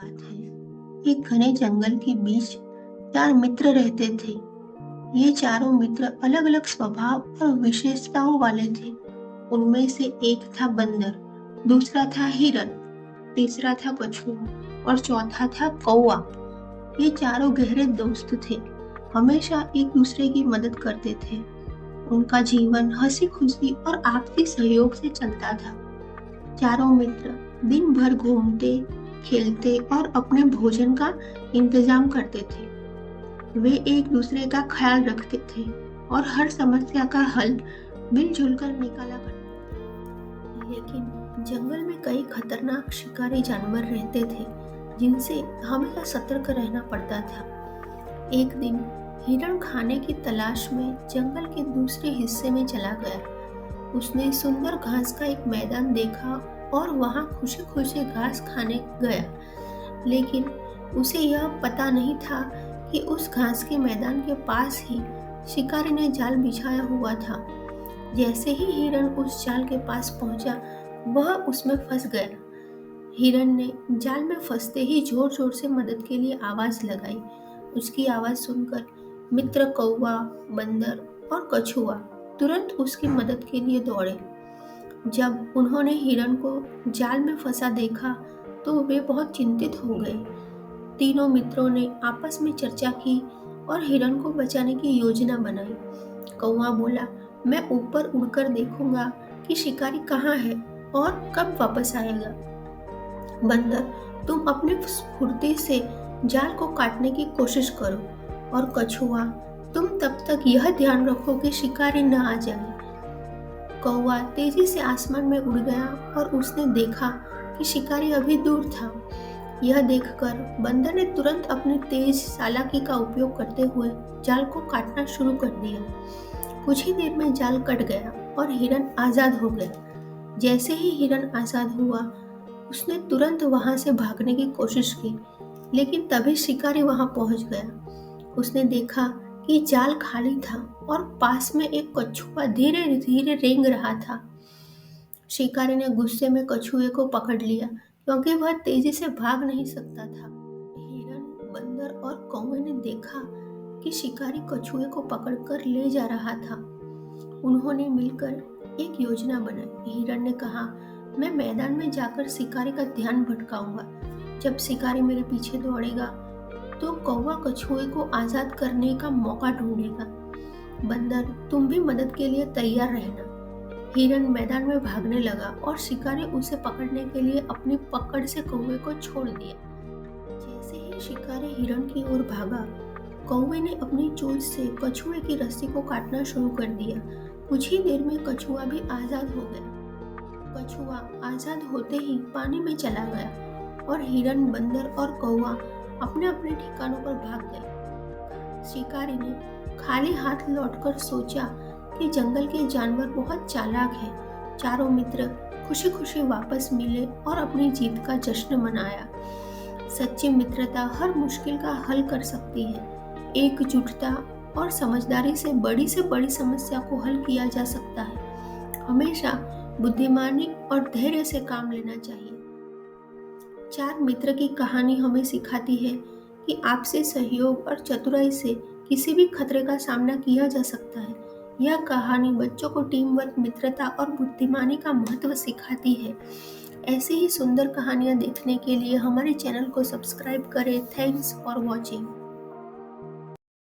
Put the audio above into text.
बात है। एक घने जंगल के बीच चार मित्र रहते थे। ये चारों मित्र अलग अलग स्वभाव और विशेषताओं वाले थे। उनमें से एक था बंदर, दूसरा था हिरन, तीसरा था कछुआ और चौथा था कौवा। ये चारों गहरे दोस्त थे, हमेशा एक दूसरे की मदद करते थे। उनका जीवन हंसी खुशी और आपसी सहयोग से चलता था। चारों मित्र दिन भर घूमते, खेलते और अपने भोजन का इंतजाम करते थे। वे एक दूसरे का ख्याल रखते थे और हर समस्या का हल मिलजुल कर निकाला करते। लेकिन जंगल में कई खतरनाक शिकारी जानवर रहते थे, जिनसे हमेशा सतर्क रहना पड़ता था। एक दिन हिरण खाने की तलाश में जंगल के दूसरे हिस्से में चला गया। उसने सुंदर घास का एक मैदान देखा और वहां खुशी खुशी घास खाने गया। लेकिन उसे यह पता नहीं था कि उस घास के मैदान के पास ही शिकारी ने जाल बिछाया हुआ था। जैसे ही हिरण उस जाल के पास पहुंचा, वह उसमें फंस गया। हिरण ने जाल में फंसते ही जोर जोर से मदद के लिए आवाज लगाई। उसकी आवाज सुनकर मित्र कौवा, बंदर और कछुआ तुरंत उसकी मदद के लिए दौड़े। जब उन्होंने हिरण को जाल में फंसा देखा तो वे बहुत चिंतित हो गए। तीनों मित्रों ने आपस में चर्चा की और हिरण को बचाने की योजना बनाई। कौवा बोला, मैं ऊपर उड़कर देखूंगा कि शिकारी कहाँ है और कब वापस आएगा। बंदर, तुम अपनी फुर्ती से जाल को काटने की कोशिश करो। और कछुआ, तुम तब तक यह ध्यान रखो कि शिकारी न आ जाए। कौवा तेजी से आसमान में उड़ गया और उसने देखा कि शिकारी अभी दूर था। यह देखकर बंदर ने तुरंत अपनी तेज चालाकी का उपयोग करते हुए जाल को काटना शुरू कर दिया। कुछ ही देर में जाल कट गया और हिरण आजाद हो गया। जैसे ही हिरण आजाद हुआ, उसने तुरंत वहां से भागने की कोशिश की, लेकिन तभी शिकारी वहां पहुंच गया। उसने देखा कि जाल खाली था और पास में एक कछुआ धीरे धीरे रेंग रहा था। शिकारी ने गुस्से में कछुए को पकड़ लिया, क्योंकि वह तेजी से भाग नहीं सकता था। हिरण, बंदर और कौवे ने देखा कि शिकारी कछुए को पकड़कर ले जा रहा था। उन्होंने मिलकर एक योजना बनाई। हिरण ने कहा, मैं मैदान में जाकर शिकारी का ध्यान भटकाऊंगा। जब शिकारी मेरे पीछे दौड़ेगा तो कौवा कछुए को आजाद करने का मौका ढूंढेगा। बंदर, तुम भी मदद के लिए तैयार रहना। हिरण मैदान में भागने लगा और शिकारी उसे पकड़ने के लिए अपनी पकड़ से कौवे को छोड़ दिया। जैसे ही शिकारी हिरण की ओर भागा, कौवे ने अपनी चोंच से कछुए की रस्सी को काटना शुरू कर दिया। कुछ ही देर में कछुआ भी आजाद हो गया। कछुआ आजाद होते ही पानी में चला गया और हिरण, बंदर और कौवा अपने अपने ठिकानों पर भाग गए। शिकारी ने खाली हाथ लौटकर सोचा कि जंगल के जानवर बहुत चालाक हैं। चारों मित्र खुशी खुशी वापस मिले और अपनी जीत का जश्न मनाया। सच्ची मित्रता हर मुश्किल का हल कर सकती है। एकजुटता और समझदारी से बड़ी समस्या को हल किया जा सकता है। हमेशा बुद्धिमानी और धैर्य से काम लेना चाहिए। चार मित्र की कहानी हमें सिखाती है कि आपसी सहयोग और चतुराई से किसी भी खतरे का सामना किया जा सकता है। यह कहानी बच्चों को टीम वर्क, मित्रता और बुद्धिमानी का महत्व सिखाती है। ऐसी ही सुंदर कहानियाँ देखने के लिए हमारे चैनल को सब्सक्राइब करें। Thanks for watching.